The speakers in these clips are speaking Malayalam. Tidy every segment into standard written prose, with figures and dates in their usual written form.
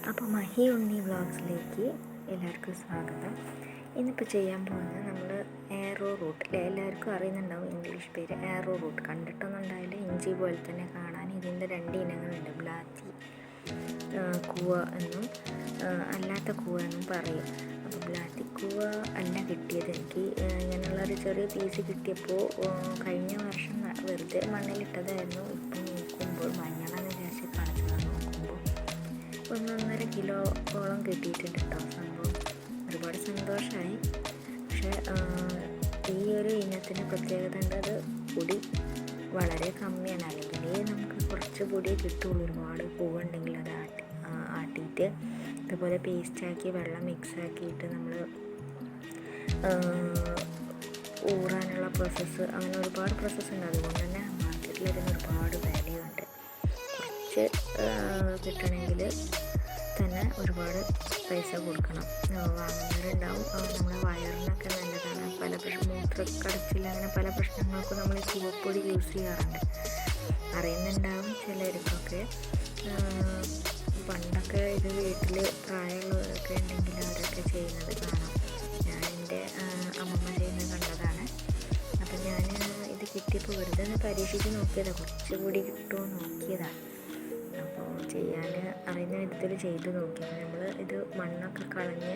അപ്പോൾ മഹി ഉണ്ണി വ്ളോഗ്സിലേക്ക് എല്ലാവർക്കും സ്വാഗതം. ഇന്നിപ്പോൾ ചെയ്യാൻ പോകുന്നത് നമ്മൾ ആരോ റൂട്ട്, എല്ലാവർക്കും അറിയുന്നുണ്ടാവും ഇംഗ്ലീഷ് പേര് ആരോ റൂട്ട്. കണ്ടിട്ടൊന്നും ഉണ്ടായില്ല, ഇഞ്ചി പോലെ തന്നെ കാണാൻ. ഇതിൻ്റെ രണ്ട് ഇനങ്ങളുണ്ട്, ബ്ലാത്തി കൂവ എന്നും അല്ലാത്ത കൂവ എന്നും പറയും. അപ്പോൾ ബ്ലാത്തി കൂവ അല്ല കിട്ടിയത് എനിക്ക്. ഇങ്ങനെയുള്ളൊരു ചെറിയ പീസ് കിട്ടിയപ്പോൾ കഴിഞ്ഞ വർഷം വെറുതെ മണ്ണിലിട്ടതായിരുന്നു. ഇപ്പം നോക്കുമ്പോൾ മഞ്ഞളെന്ന് വിചാരിച്ച് കളഞ്ഞതാണ്. നോക്കുമ്പോൾ 1.5 കിലോയോളം കിട്ടിയിട്ടുണ്ട് കേട്ടോ. സംഭവം ഒരുപാട് സന്തോഷമായി. പക്ഷേ ഈ ഒരു ഇനത്തിന് പ്രത്യേകത ഉണ്ട്, അത് പൊടി വളരെ കമ്മിയാണ്. അല്ലെങ്കിൽ നമുക്ക് കുറച്ച് പൊടിയേ കിട്ടുള്ളൂ. ഒരുപാട് പൂവുണ്ടെങ്കിൽ അത് ആട്ടിയിട്ട് ഇതുപോലെ പേസ്റ്റാക്കി വെള്ളം മിക്സാക്കിയിട്ട് നമ്മൾ ഊറാനുള്ള പ്രോസസ്സ്, അങ്ങനെ ഒരുപാട് പ്രോസസ്സ് ഉണ്ട്. അതുകൊണ്ട് തന്നെ മാർക്കറ്റിൽ അതിന് ഒരുപാട് വാല്യൂ ഉണ്ട്. കുറച്ച് കിട്ടണമെങ്കിൽ തന്നെ ഒരുപാട് പൈസ കൊടുക്കണം. വാങ്ങുന്നവരുണ്ടാവും. നമ്മുടെ വയറിനൊക്കെ നല്ലതാണ്. പല മൂത്രക്കടച്ചിൽ അങ്ങനെ പല പ്രശ്നങ്ങൾക്കും നമ്മൾ ഈ കൂവപ്പൊടി യൂസ് ചെയ്യാറുണ്ട്. അറിയുന്നുണ്ടാവും ചിലർക്കൊക്കെ. പണ്ടൊക്കെ ഇത് വീട്ടിൽ പ്രായമുള്ളവരൊക്കെ ഉണ്ടെങ്കിൽ അവരൊക്കെ ചെയ്യുന്നത് കാണാം. ഞാൻ എൻ്റെ അമ്മമ്മ ചെയ്യുന്നത് കണ്ടതാണ്. അപ്പം ഞാൻ ഇത് കിട്ടിയപ്പോൾ വെറുതെ ഒന്ന് പരീക്ഷിച്ച് നോക്കിയതാണ്, കുറച്ചുകൂടി കിട്ടുമോ നോക്കിയതാണ്. അപ്പോൾ ചെയ്യാൻ അറിയുന്ന വിധത്തിൽ ചെയ്ത് നോക്കി. നമ്മൾ ഇത് മണ്ണൊക്കെ കളഞ്ഞ്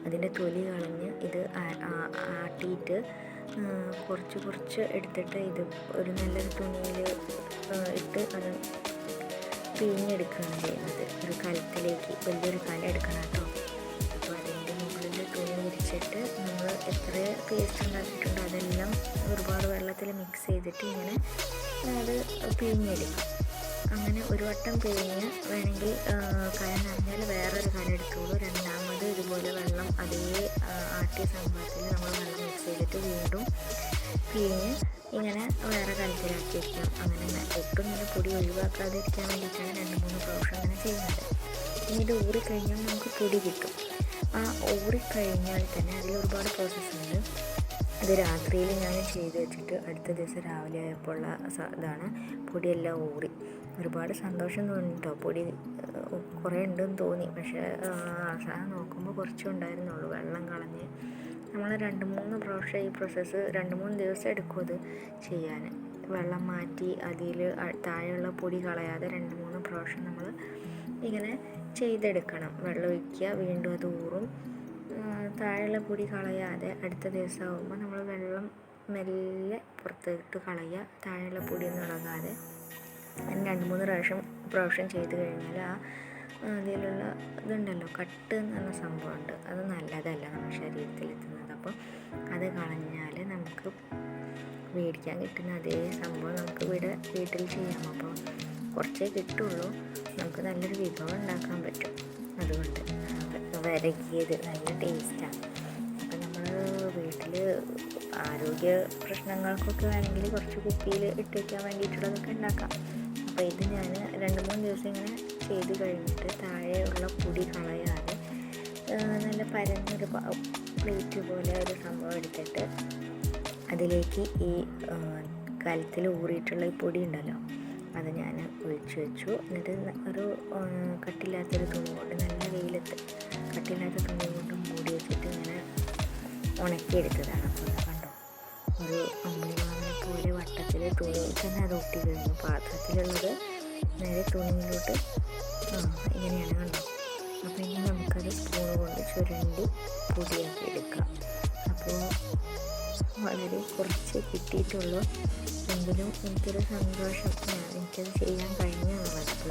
അതിൻ്റെ തൊലി കളഞ്ഞ് ഇത് ആട്ടിയിട്ട് കുറച്ച് എടുത്തിട്ട് ഇത് ഒരു നല്ലൊരു തുണിയിൽ ഇട്ട് അത് പിഴിഞ്ഞെടുക്കുകയാണ് ചെയ്യുന്നത്. ഒരു കലത്തിലേക്ക് വലിയൊരു കല എടുക്കണം കേട്ടോ. അപ്പോൾ അതിൻ്റെ മുകളിൽ തുണി വിരിച്ചിട്ട് നമ്മൾ എത്ര പേസ്റ്റ് ഉണ്ടാക്കിയിട്ടുണ്ടോ അതെല്ലാം ഒരുപാട് വെള്ളത്തിൽ മിക്സ് ചെയ്തിട്ട് ഇങ്ങനെ അത് പിഴിഞ്ഞെടുക്കും. അങ്ങനെ ഒരു വട്ടം പിഴിഞ്ഞ് വേണമെങ്കിൽ കല നിറഞ്ഞാൽ വേറൊരു കല എടുത്തോളൂ. രണ്ടാമത് ഇതുപോലെ വെള്ളം അതേ ആട്ടിയ സംഭവത്തിൽ നമ്മൾ വെള്ളം മിക്സ് ചെയ്തിട്ട് വീണ്ടും പിഴിഞ്ഞ് ഇങ്ങനെ വേറെ കലത്തിലാക്കി വയ്ക്കാം. അങ്ങനെ ഒട്ടും ഇങ്ങനെ പൊടി ഒഴിവാക്കാതിരിക്കാൻ വേണ്ടിയിട്ടാണ് 2-3 പ്രാവശ്യം അങ്ങനെ ചെയ്യുന്നത്. ഇനി ഇത് ഊറിക്കഴിഞ്ഞാൽ നമുക്ക് പൊടി കിട്ടും. ആ ഊറിക്കഴിഞ്ഞാൽ തന്നെ അതിൽ ഒരുപാട് പ്രോസസ്സുണ്ട്. ഇത് രാത്രിയിൽ ഞാൻ ചെയ്ത് വെച്ചിട്ട് അടുത്ത ദിവസം രാവിലെ ആയപ്പോൾ ഉള്ള ഇതാണ്. പൊടിയെല്ലാം ഊറി. ഒരുപാട് സന്തോഷം തോന്നി കേട്ടോ. പൊടി കുറേ ഉണ്ടെന്ന് തോന്നി, പക്ഷേ അവസാനം നോക്കുമ്പോൾ കുറച്ചേ ഉണ്ടായിരുന്നുള്ളൂ. വെള്ളം കളഞ്ഞ് നമ്മൾ 2-3 പ്രാവശ്യം ഈ പ്രോസസ്സ് 2-3 ദിവസം എടുക്കും അത് ചെയ്യാൻ. വെള്ളം മാറ്റി അതിൽ താഴെയുള്ള പൊടി കളയാതെ 2-3 പ്രാവശ്യം നമ്മൾ ഇങ്ങനെ ചെയ്തെടുക്കണം. വെള്ളം ഒഴിക്കുക, വീണ്ടും അത് ഊറും. താഴെയുള്ള പൊടി കളയാതെ അടുത്ത ദിവസം ആകുമ്പോൾ നമ്മൾ വെള്ളം മെല്ലെ പുറത്തിട്ട് കളയുക. താഴെയുള്ള പൊടിയൊന്നും ഇളകാതെ 2-3 പ്രാവശ്യം ചെയ്ത് കഴിഞ്ഞാൽ അതിലുള്ള ഇതുണ്ടല്ലോ, കട്ട് എന്ന് പറഞ്ഞ സംഭവമുണ്ട്, അത് നല്ലതല്ല നമ്മുടെ ശരീരത്തിലെത്തുന്നത്. അപ്പോൾ അത് കളഞ്ഞാൽ നമുക്ക് മേടിക്കാൻ കിട്ടുന്ന അതേ സംഭവം നമുക്ക് വീട്ടിൽ ചെയ്യാം. അപ്പോൾ കുറച്ചേ കിട്ടുള്ളൂ, നമുക്ക് നല്ലൊരു വിഭവം ഉണ്ടാക്കാൻ പറ്റും. അതുകൊണ്ട് വരകിയത് നല്ല ടേസ്റ്റാണ്. അപ്പം നമ്മൾ വീട്ടിൽ ആരോഗ്യ പ്രശ്നങ്ങൾക്കൊക്കെ വേണമെങ്കിൽ കുറച്ച് കുപ്പിയിൽ ഇട്ട് വയ്ക്കാൻ വേണ്ടിയിട്ടുള്ളതൊക്കെ ഉണ്ടാക്കാം. അപ്പോൾ ഇത് ഞാൻ 2-3 ദിവസം ഇങ്ങനെ ചെയ്ത് കഴിഞ്ഞിട്ട് താഴെയുള്ള പൊടി കളയാതെ നല്ല പരന്നൊരു പ്ലേറ്റ് പോലെ ഒരു സംഭവം എടുത്തിട്ട് അതിലേക്ക് ഈ കലത്തിൽ ഊറിയിട്ടുള്ള ഈ പൊടി ഉണ്ടല്ലോ അത് ഞാൻ ഒഴിച്ച് വെച്ചു. എന്നിട്ട് ഒരു കട്ടില്ലാത്തൊരു തുണി കൊണ്ട്, നല്ല വെയിലത്ത് കട്ടില്ലാത്ത തുണി കൊണ്ട് മൂടി വെച്ചിട്ട് ഇങ്ങനെ ഉണക്കിയെടുത്തതാണ്. അപ്പോൾ കണ്ടോ, ഒരു അമ്പിളിമാവിനെ പോലെ വട്ടത്തിൽ തുണിയിൽ തന്നെ അത് ഒട്ടി കഴിഞ്ഞു. പാത്രത്തിലുള്ളത് നേരെ തുണിയിലോട്ട് ഇങ്ങനെയാണ്, കണ്ടോ. അപ്പോൾ ഇനി നമുക്കത് സ്പൂൺ കൊണ്ട് ചുരണ്ടി പൊടിയാക്കി എടുക്കാം. അപ്പോൾ വളരെ കുറച്ച് കിട്ടിയിട്ടുള്ളൂ, എങ്കിലും എനിക്കൊരു സന്തോഷം. എനിക്കത് ചെയ്യാൻ കഴിഞ്ഞു എന്നുള്ളത്. അപ്പോൾ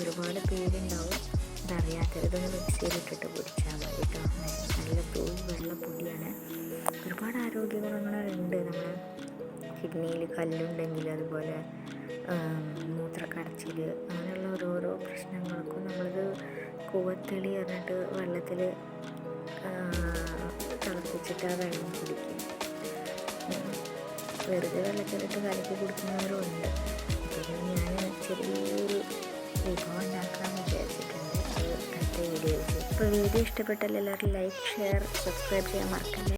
ഒരുപാട് പേരുണ്ടാവും ഇതറിയാത്തതൊന്ന് മിക്സ് ചെയ്തിട്ടിട്ട് പൊടിച്ചാൽ മതി കേട്ടോ. നല്ല വെള്ള പൊടിയാണ്. ഒരുപാട് ആരോഗ്യ ഗുണങ്ങളുണ്ട്. നമ്മൾ കിഡ്നിയിൽ കല്ലുണ്ടെങ്കിൽ, അതുപോലെ മൂത്രക്കടച്ചിൽ, അങ്ങനെയുള്ള ഓരോരോ പ്രശ്നങ്ങൾക്കും നമ്മളിത് കൂവത്തെളി പറഞ്ഞിട്ട് വെള്ളത്തിൽ തിളപ്പിച്ചിട്ട് ആ വെള്ളം കുടിക്കും. വെറുതെ വെള്ളത്തിലിട്ട് കലക്കി കുടിക്കുന്നവരും ഉണ്ട്. അപ്പോൾ ഞാൻ ചെറിയൊരു വിഭവം ഉണ്ടാക്കാമെന്ന് വിചാരിച്ചിട്ടുണ്ട്. അത് അടുത്ത വീഡിയോയിൽ. ഇപ്പോൾ വീഡിയോ ഇഷ്ടപ്പെട്ടാൽ എല്ലാവരും ലൈക്ക്, ഷെയർ, സബ്സ്ക്രൈബ് ചെയ്യാൻ മറക്കല്ലേ.